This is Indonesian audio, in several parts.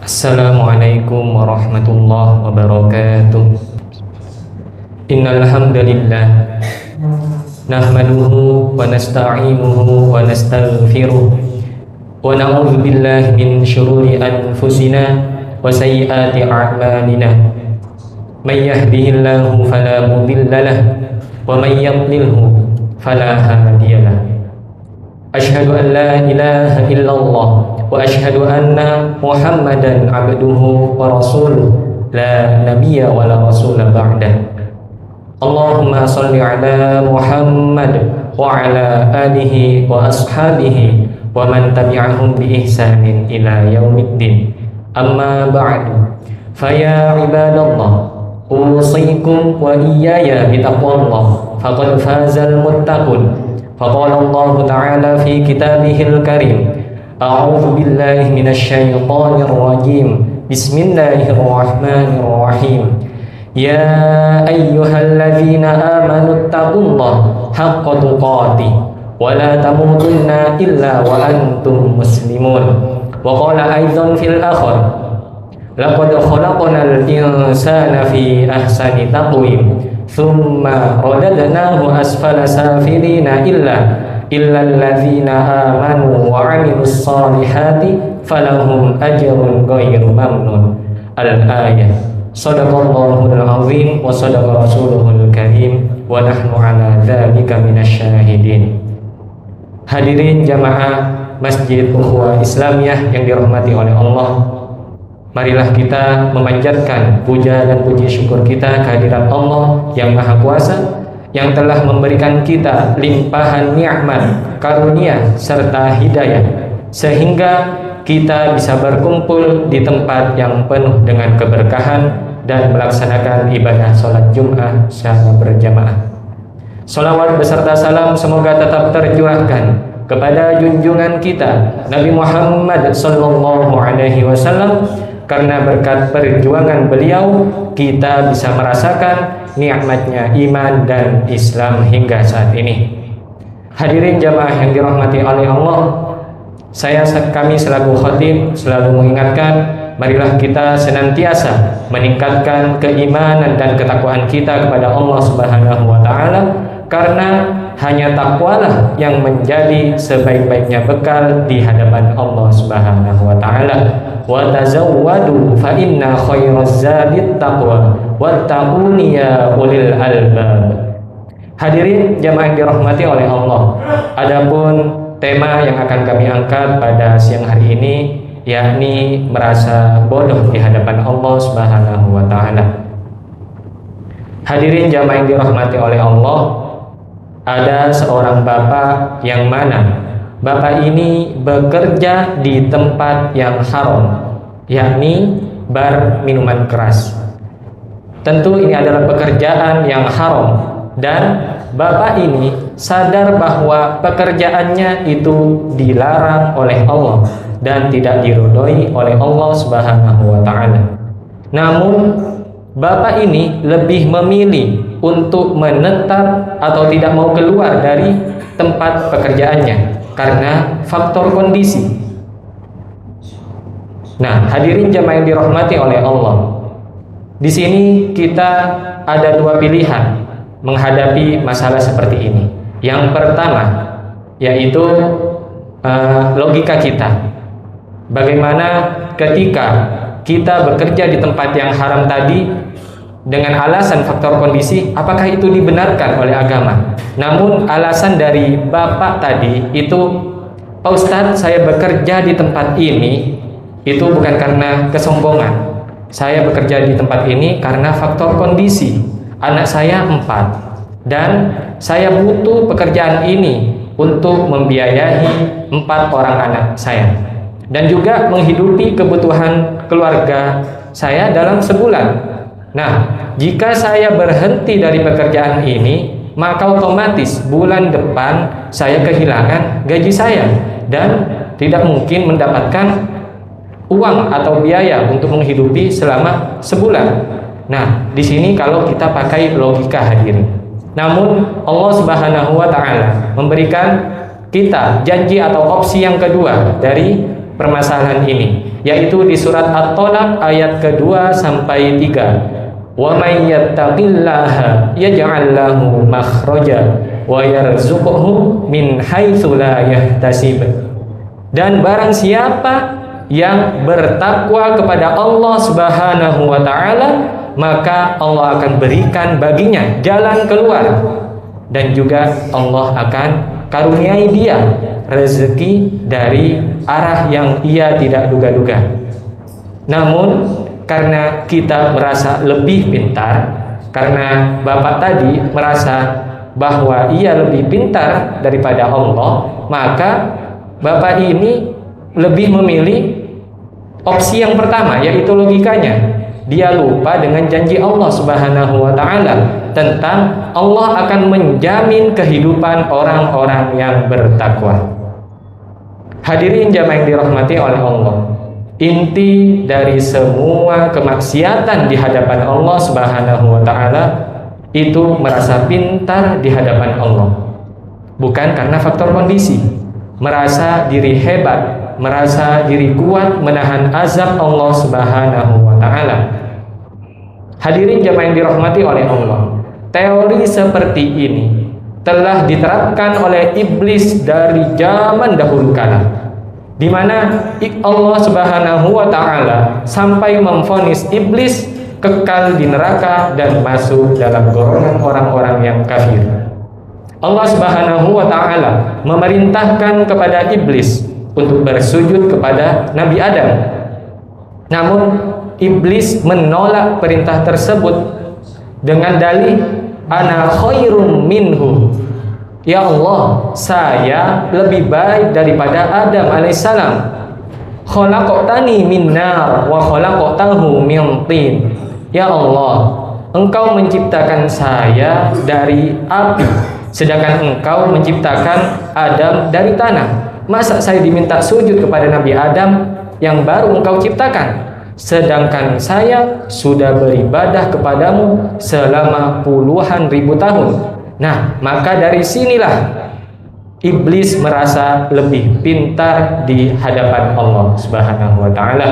Assalamualaikum warahmatullahi wabarakatuh. Innal hamdalillah nahmaduhu wa nasta'inuhu wa nastaghfiruh wa na'udzu billahi min syururi anfusina wa sayyiati a'malina. May yahdihillahu fala mudhillalah wa may yudlilhu fala hadiyalah. Asyhadu an la ilaha illallah wa asyhadu anna Muhammadan abduhu wa rasuluh la nabiyya wa la rasula ba'dah. Allahumma shalli ala Muhammad wa ala alihi wa ashabihi wa man tabi'ahum bi ihsanin ila yaumiddin. Amma ba'du. Faya ibadallah, usikum wa iyaya bi taqwallah faqad fazal muttaqun. Faqala Allah ta'ala fi kitabihil karim. A'udzu billahi minasyaitonir rajim. Bismillahirrahmanirrahim. Ya ayyuhalladzina amanu taqullaha haqqa tuqatih wa la tamutunna illa wa antum muslimun. Wa qala aidan fil akhir. Laqad khalaqnal insana fi ahsani taqwim thumma radadnahu asfala safilina illa alladzina amanu wa 'amilus solihati falahum ajrun ghairu mamnun. Al-ayah. Shadaqallahul azim wa shadaqa rasuluhul karim wa nahnu 'ala dzalika minasyahidin. Hadirin jamaah Masjid Ukhuwah Islamiyah yang dirahmati oleh Allah, marilah kita memanjatkan puja dan puji syukur kita kehadirat Allah yang Maha Kuasa, yang telah memberikan kita limpahan nikmat, karunia serta hidayah, sehingga kita bisa berkumpul di tempat yang penuh dengan keberkahan dan melaksanakan ibadah sholat Jum'ah secara berjamaah. Sholawat beserta salam semoga tetap tercurahkan kepada junjungan kita Nabi Muhammad sallallahu alaihi wasallam, karena berkat perjuangan beliau kita bisa merasakan nikmatnya iman dan Islam hingga saat ini. Hadirin jamaah yang dirahmati oleh Allah, kami selaku khatib selalu mengingatkan, marilah kita senantiasa meningkatkan keimanan dan ketakwaan kita kepada Allah Subhanahu wa taala, karena hanya takwalah yang menjadi sebaik-baiknya bekal di hadapan Allah Subhanahu wa taala. Wa tazawwadu fa inna khairaz zadit taqwa wattaquni ya ulil albab. Hadirin jamaah yang dirahmati oleh Allah, adapun tema yang akan kami angkat pada siang hari ini yakni merasa bodoh di hadapan Allah Subhanahu wa taala. Hadirin jamaah yang dirahmati oleh Allah, ada seorang bapak yang mana bapak ini bekerja di tempat yang haram, yakni bar minuman keras. Tentu ini adalah pekerjaan yang haram, dan bapak ini sadar bahwa pekerjaannya itu dilarang oleh Allah dan tidak diridhoi oleh Allah Subhanahu wa taala. Namun bapak ini lebih memilih untuk menetap atau tidak mau keluar dari tempat pekerjaannya karena faktor kondisi. Nah, hadirin jamaah yang dirahmati oleh Allah, di sini kita ada dua pilihan menghadapi masalah seperti ini. Yang pertama yaitu logika kita. Bagaimana ketika kita bekerja di tempat yang haram tadi dengan alasan faktor kondisi, apakah itu dibenarkan oleh agama? Namun alasan dari bapak tadi itu, Pak Ustadz, saya bekerja di tempat ini itu bukan karena kesombongan. Saya bekerja di tempat ini karena faktor kondisi. Anak saya 4 dan saya butuh pekerjaan ini untuk membiayai 4 orang anak saya dan juga menghidupi kebutuhan keluarga saya dalam sebulan. Nah, jika saya berhenti dari pekerjaan ini, maka otomatis bulan depan saya kehilangan gaji saya dan tidak mungkin mendapatkan uang atau biaya untuk menghidupi selama sebulan. Nah, di sini kalau kita pakai logika hadirin. Namun Allah Subhanahu wa taala memberikan kita janji atau opsi yang kedua dari permasalahan ini, yaitu di surat At-Tolaq ayat kedua sampai 3. Wa may yattaqillaha yaj'al lahu makhraja wa yarzuqhu min haitsu la yahtasib. Dan barang siapa yang bertakwa kepada Allah Subhanahu wa taala, maka Allah akan berikan baginya jalan keluar, dan juga Allah akan karuniai dia rezeki dari arah yang ia tidak duga-duga. Namun karena kita merasa lebih pintar, karena Bapak tadi merasa bahwa ia lebih pintar daripada Allah, maka Bapak ini lebih memilih opsi yang pertama, yaitu logikanya. Dia lupa dengan janji Allah Subhanahu wa taala tentang Allah akan menjamin kehidupan orang-orang yang bertakwa. Hadirin jamaah yang dirahmati oleh Allah, inti dari semua kemaksiatan di hadapan Allah Subhanahu wa taala itu merasa pintar di hadapan Allah. Bukan karena faktor kondisi, merasa diri hebat, merasa diri kuat menahan azab Allah Subhanahu wa taala. Hadirin jamaah yang dirahmati oleh Allah, teori seperti ini telah diterapkan oleh iblis dari zaman dahulu kala, di mana Allah Subhanahu wa taala sampai memvonis iblis kekal di neraka dan masuk dalam golongan orang-orang yang kafir. Allah Subhanahu wa taala memerintahkan kepada iblis untuk bersujud kepada Nabi Adam. Namun iblis menolak perintah tersebut dengan dalih ana khairum minhu. Ya Allah, saya lebih baik daripada Adam alaihissalam. Khalaqtani min nar wa khalaqtahu min tin. Ya Allah, Engkau menciptakan saya dari api, sedangkan Engkau menciptakan Adam dari tanah. Masa saya diminta sujud kepada Nabi Adam yang baru Engkau ciptakan, sedangkan saya sudah beribadah kepadamu selama puluhan ribu tahun. Nah, maka dari sinilah iblis merasa lebih pintar di hadapan Allah Subhanahu wa taala.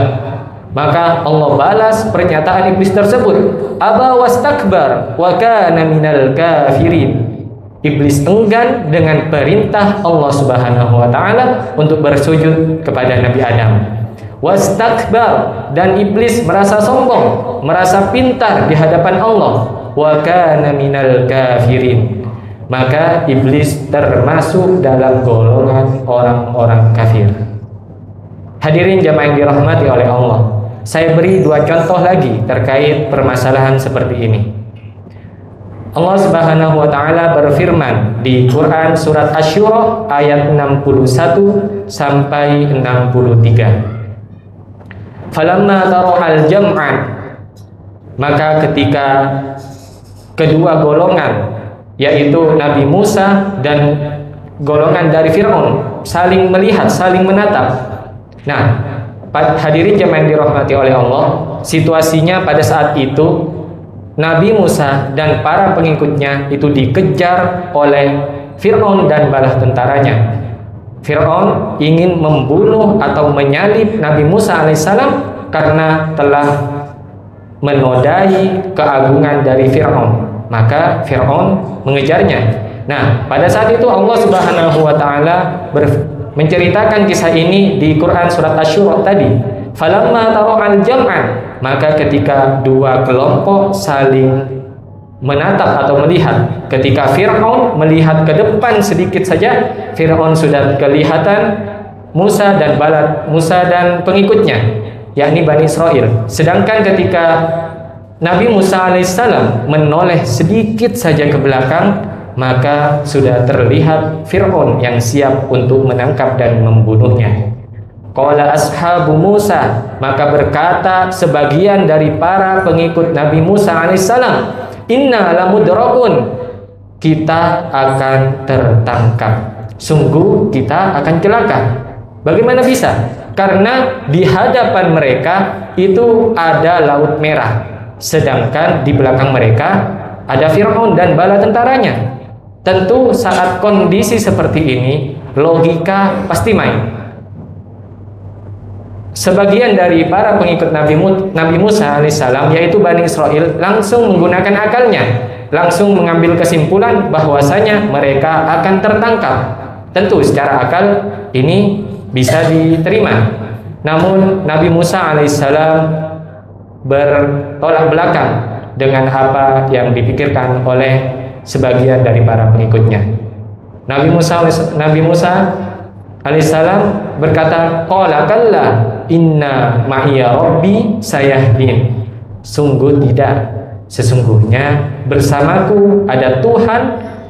Maka Allah balas pernyataan iblis tersebut, aba wastakbar wa kana minal kafirin. Iblis enggan dengan perintah Allah Subhanahu wa taala untuk bersujud kepada Nabi Adam. Wastakbar, dan iblis merasa sombong, merasa pintar di hadapan Allah. Wa kana minal kafirin. Maka iblis termasuk dalam golongan orang-orang kafir. Hadirin jamaah yang dirahmati oleh Allah, saya beri dua contoh lagi terkait permasalahan seperti ini. Allah Subhanahu wa taala berfirman di Quran surat Asy-Syura ayat 61 sampai 63. Falamma tarahal jam'an, maka ketika kedua golongan, yaitu Nabi Musa dan golongan dari Fir'aun, saling melihat, saling menatap. Nah, hadirin jemaah yang dirahmati oleh Allah, situasinya pada saat itu Nabi Musa dan para pengikutnya itu dikejar oleh Fir'aun dan bala tentaranya. Fir'aun ingin membunuh atau menyalib Nabi Musa alaihissalam karena telah menodai keagungan dari Fir'aun. Maka Fir'aun mengejarnya. Nah, pada saat itu Allah Subhanahu wa taala menceritakan kisah ini di Quran surat Asy-Syura tadi. Falamma tara'al jam'an, maka ketika dua kelompok saling menatap atau melihat, ketika Fir'aun melihat ke depan sedikit saja, Fir'aun sudah kelihatan Musa dan pengikutnya, yakni Bani Israel. Sedangkan ketika Nabi Musa alaihissalam menoleh sedikit saja ke belakang, maka sudah terlihat Fir'aun yang siap untuk menangkap dan membunuhnya. Qala ashabu Musa, maka berkata sebagian dari para pengikut Nabi Musa alaihissalam, inna lamudrakun, kita akan tertangkap, sungguh kita akan celaka. Bagaimana bisa? Karena di hadapan mereka itu ada Laut Merah, sedangkan di belakang mereka ada Fir'aun dan bala tentaranya. Tentu saat kondisi seperti ini, logika pasti main. sebagian dari para pengikut Nabi Musa alaihissalam, yaitu Bani Israel, langsung menggunakan akalnya, langsung mengambil kesimpulan bahwasanya mereka akan tertangkap. Tentu secara akal ini bisa diterima. Namun Nabi Musa alaihissalam bertolak belakang dengan apa yang dipikirkan oleh sebagian dari para pengikutnya. Nabi Musa alaihissalam berkata, qala kalla inna ma'iya rabbi sayahdin. Sungguh tidak, sesungguhnya bersamaku ada Tuhan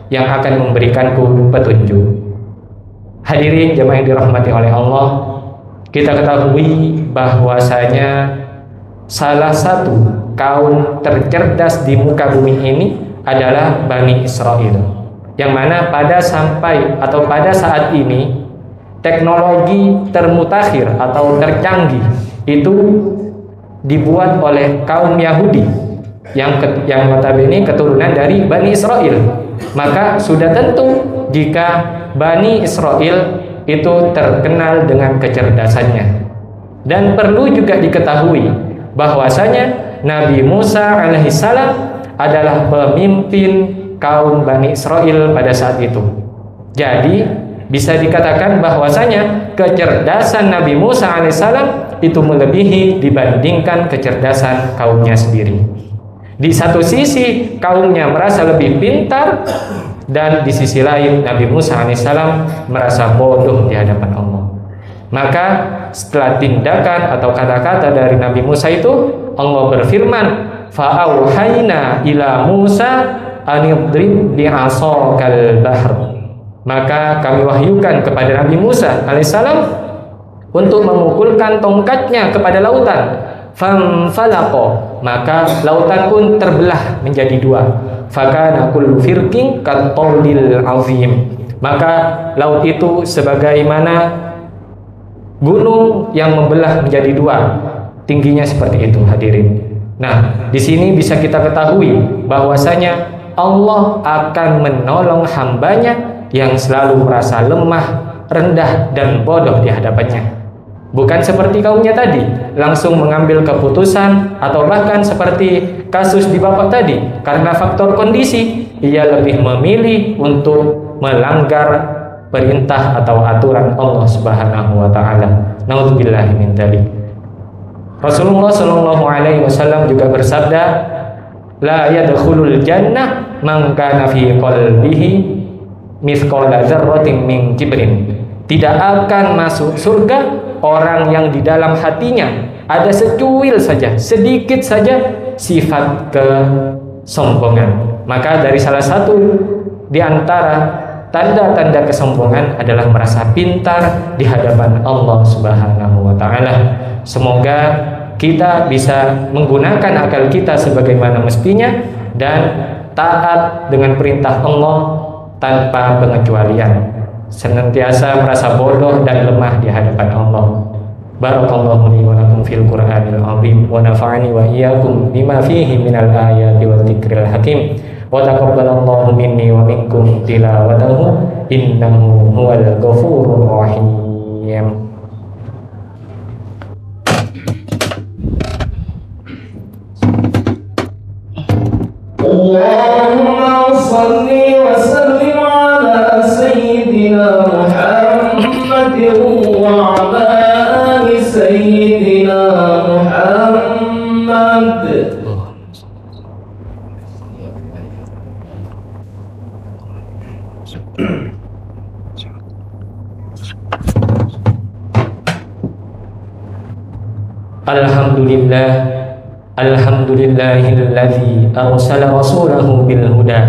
yang akan memberikanku petunjuk. Hadirin jemaah yang dirahmati oleh Allah, kita ketahui bahwasanya salah satu kaum tercerdas di muka bumi ini adalah Bani Israel, yang mana pada saat ini teknologi termutakhir atau tercanggih itu dibuat oleh kaum Yahudi yang notabene keturunan dari Bani Israel. Maka sudah tentu jika Bani Israel itu terkenal dengan kecerdasannya. Dan perlu juga diketahui bahwasanya Nabi Musa alaihissalam adalah pemimpin kaum Bani Israel pada saat itu. Jadi bisa dikatakan bahwasanya kecerdasan Nabi Musa alaihissalam itu melebihi dibandingkan kecerdasan kaumnya sendiri. Di satu sisi kaumnya merasa lebih pintar, dan di sisi lain Nabi Musa alaihissalam merasa bodoh di hadapan Allah. Maka setelah tindakan atau kata-kata dari Nabi Musa itu, Allah berfirman, fa'auhayna ila Musa anidrib bi'asakal bahr. Maka kami wahyukan kepada Nabi Musa alaihissalam untuk memukulkan tongkatnya kepada lautan. Famfalaqo, maka lautan pun terbelah menjadi dua. Fakana kullu firqin kattaulil azim. Maka laut itu sebagaimana gunung yang membelah menjadi dua. Tingginya seperti itu, hadirin. Nah, di sini bisa kita ketahui bahwasanya Allah akan menolong hambanya yang selalu merasa lemah, rendah, dan bodoh di hadapannya. Bukan seperti kaumnya tadi, langsung mengambil keputusan, atau bahkan seperti kasus di bapak tadi, karena faktor kondisi, ia lebih memilih untuk melanggar perintah atau aturan Allah Subhanahu wa taala. Nauzubillahi min dzalik. Rasulullah sallallahu alaihi wasallam juga bersabda, la yadkhulul jannah man kana fi qalbihi mithqala dzarratin min kibrin. Tidak akan masuk surga orang yang di dalam hatinya ada secuil saja, sedikit saja sifat kesombongan. Maka dari salah satu di antara tanda-tanda kesombongan adalah merasa pintar di hadapan Allah Subhanahu wa taala. Semoga kita bisa menggunakan akal kita sebagaimana mestinya dan taat dengan perintah Allah tanpa pengecualian. Senantiasa merasa bodoh dan lemah di hadapan Allah. Barakallahu li wa lakum fil Qur'anil azim wa nafa'ani wa iyyakum bima fihi minal ayati wal dzikril hakim wa taqabbalallahu minni wa minkum tilawatahu innahu huwal ghafurur rahim. Allahumma shalli wa sallim ala sayyidina Muhammadin wa ala ali sayyidina Muhammad. Alhamdulillah, alhamdulillahilladzi arsala rasulahu bil huda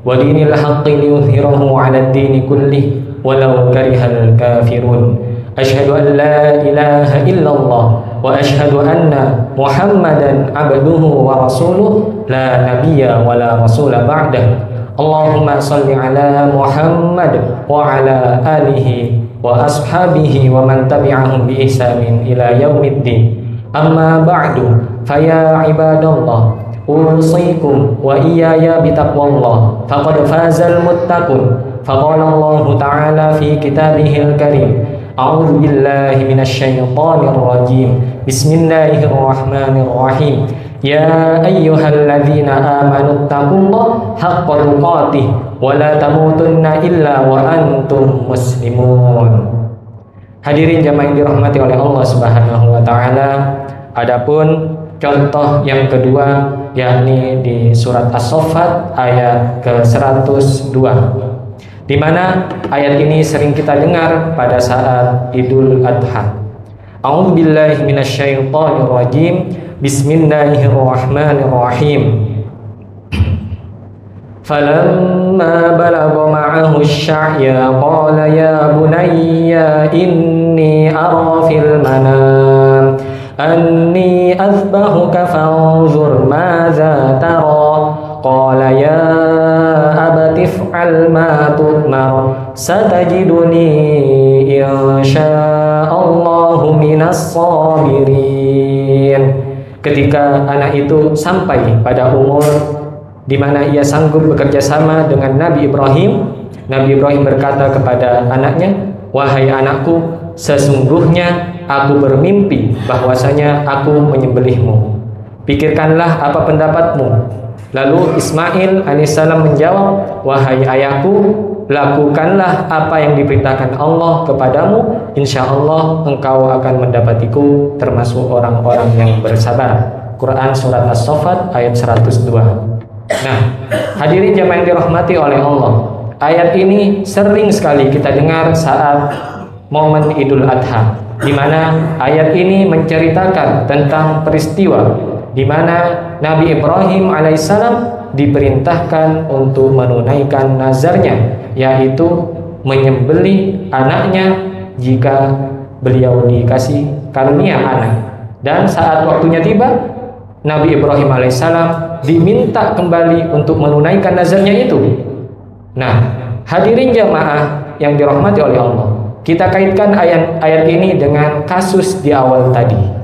wa dinil haqqi liyudhhirahu 'ala ad-dini kullih walau karihal kafirun. Asyhadu an la ilaha illallah wa asyhadu anna Muhammadan abduhu wa rasuluh la nabiyya wa la rasula ba'dah. Allahumma shalli ala Muhammad wa ala alihi wa ashabihi wa man tabi'ahum bi ihsanin ila yaumiddin. Amma ba'du, faya ibadallah, usikum wa iyaya bitaqwallah, faqad fazal muttaqun. Faqala Allah Ta'ala fi kitabihil karim, A'udzu billahi minasyaitonir rajim. Bismillahirrahmanirrahim. Ya ayyuhalladzina amanu taqullaha haqqa tuqatih wa la tamutunna illa wa antum muslimun. Hadirin jamaah yang dirahmati oleh Allah Subhanahu wa taala, adapun contoh yang kedua yakni di surat As-Saffat ayat ke-102, di mana ayat ini sering kita dengar pada saat Idul Adha. A'udzu billahi minasyaitonir rajim. Bismillahirrahmanirrahim. Falamma balagha ma'ahu asy-sya'ya qala ya bunayya inni ara fil manam anni azbahuka fanzur madza tara qala ya abati if'al ma tu'mar satajiduni insya'allahu minas sabirin. Ketika anak itu sampai pada umur di mana ia sanggup bekerja sama dengan Nabi Ibrahim, Nabi Ibrahim berkata kepada anaknya, "Wahai anakku, sesungguhnya aku bermimpi bahwasanya aku menyembelihmu. Pikirkanlah apa pendapatmu." Lalu Ismail alaihissalam menjawab, "Wahai ayahku, lakukanlah apa yang diperintahkan Allah kepadamu, insya Allah engkau akan mendapatiku termasuk orang-orang yang bersabar." Quran surat As-Saffat ayat 102. Nah, hadirin jamaah yang dirahmati oleh Allah, ayat ini sering sekali kita dengar saat momen Idul Adha, di mana ayat ini menceritakan tentang peristiwa di mana Nabi Ibrahim alaihissalam diperintahkan untuk menunaikan nazarnya, yaitu menyembelih anaknya jika beliau dikasih karunia anak. Dan saat waktunya tiba, Nabi Ibrahim alaihissalam diminta kembali untuk menunaikan nazarnya itu. Nah, hadirin jamaah yang dirahmati oleh Allah, kita kaitkan ayat ini dengan kasus di awal tadi.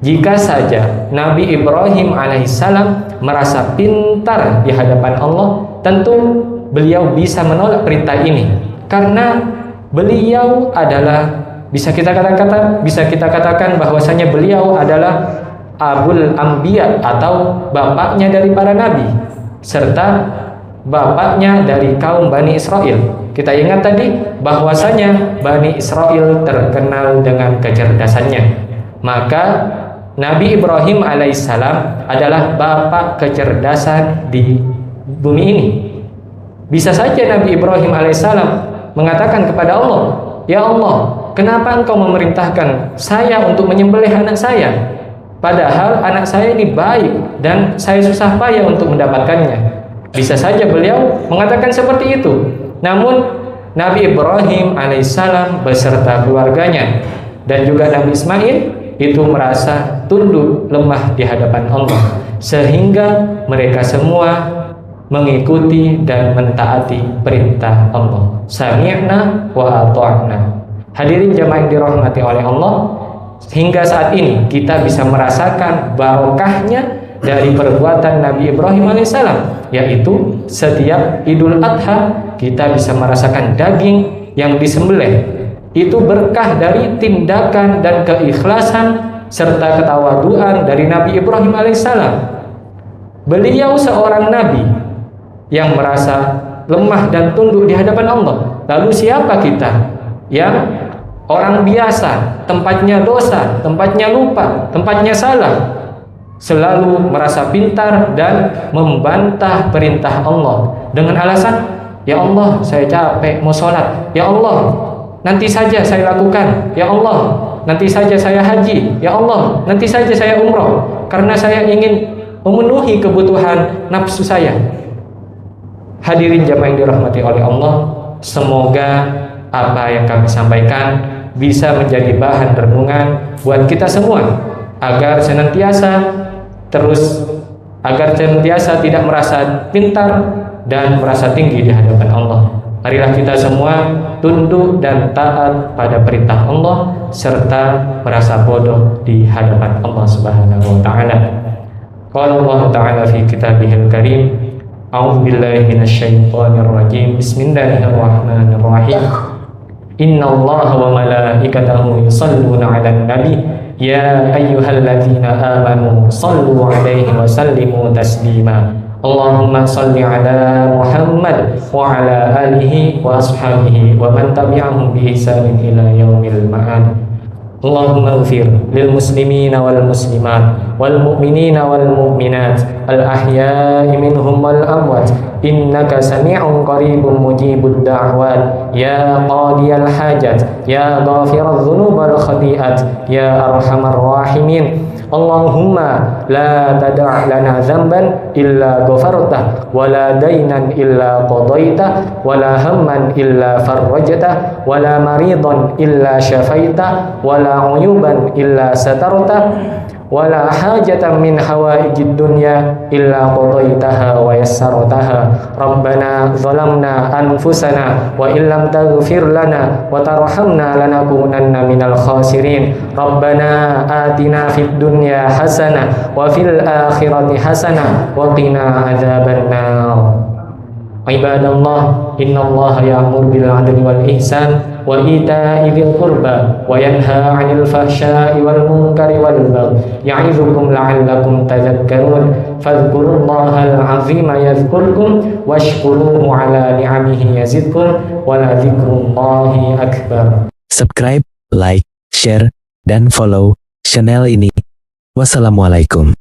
Jika saja Nabi Ibrahim alaihissalam merasa pintar di hadapan Allah, tentu beliau bisa menolak perintah ini, karena beliau adalah bisa kita katakan bahwasanya beliau adalah Abul Anbiya atau bapaknya dari para nabi, serta bapaknya dari kaum Bani Israel. Kita ingat tadi bahwasanya Bani Israel terkenal dengan kecerdasannya. Maka Nabi Ibrahim alaihissalam adalah bapak kecerdasan di bumi ini. Bisa saja Nabi Ibrahim alaihissalam mengatakan kepada Allah, "Ya Allah, kenapa engkau memerintahkan saya untuk menyembelih anak saya? Padahal anak saya ini baik dan saya susah payah untuk mendapatkannya." Bisa saja beliau mengatakan seperti itu. Namun Nabi Ibrahim alaihissalam beserta keluarganya dan juga Nabi Ismail itu merasa tunduk lemah di hadapan Allah, sehingga mereka semua mengikuti dan mentaati perintah Allah. Sami'na wa ata'na. Hadirin jamaah yang dirahmati oleh Allah, hingga saat ini kita bisa merasakan barokahnya dari perbuatan Nabi Ibrahim alaihissalam, yaitu setiap Idul Adha kita bisa merasakan daging yang disembelih. Itu berkah dari tindakan dan keikhlasan serta ketawaduan dari Nabi Ibrahim alaihissalam. Beliau seorang nabi yang merasa lemah dan tunduk di hadapan Allah. Lalu siapa kita yang orang biasa, tempatnya dosa, tempatnya lupa, tempatnya salah, selalu merasa pintar dan membantah perintah Allah dengan alasan, "Ya Allah, saya capek mau sholat. Ya Allah, nanti saja saya lakukan. Ya Allah, nanti saja saya haji. Ya Allah, nanti saja saya umroh, karena saya ingin memenuhi kebutuhan nafsu saya." Hadirin jamaah yang dirahmati oleh Allah, semoga apa yang kami sampaikan bisa menjadi bahan renungan buat kita semua, agar senantiasa tidak merasa pintar dan merasa tinggi di hadapan Allah. Marilah kita semua tunduk dan taat pada perintah Allah serta merasa bodoh di hadapan Allah Subhanahu wa taala. Qala Allah taala fi kitabihil karim, a'udzu billahi minasyaitonir rajim. Bismillahirrahmanirrahim. Innallaha wa malaikatahu yusalluna 'alan nabi ya ayyuhalladzina amanu sallu 'alaihi wa sallimu taslima. Allahumma salli ala Muhammad wa ala alihi wa ashabihi wa man tabi'ahum bi ihsanin ila yaumil ma'ad. Allahumma ighfir lil muslimina wal muslimat wal mu'minina wal mu'minat al ahya'i minhum wal amwat innaka sami'un qaribun mujibud da'wat ya qadiyal hajat ya ghafiradz dzunub wal khati'at ya arhamar rahimin. Allahumma la tada' lana dzamban illa ghafartah wa la dainan illa qadaitah wa la hamman illa farajtah wa la maridan illa syafaitah wa la uyuban illa satartah wa la hajatan min hawaijid dunya illa qadaitaha wa yassartaha. Rabbana zalamna anfusana wa illam taghfir lana wa tarhamna lanakunanna minal khasirin. Rabbana atina fid dunya hasanah wa fil akhirati hasanah wa qina adzabannar. Ibadallah, innallaha ya'muru bil 'adli wal ihsan wa ita'i dzil qurba wa yanha 'anil fahsya'i wal munkari wal baghi ya'idzukum la'allakum tadhakkarun. Fadhkurullahal 'azima yadhkurkum washkuruhu 'ala ni'amihi yazidkum wa la dzikrullahi akbar. Subscribe, like, share, dan follow channel ini. Wassalamualaikum.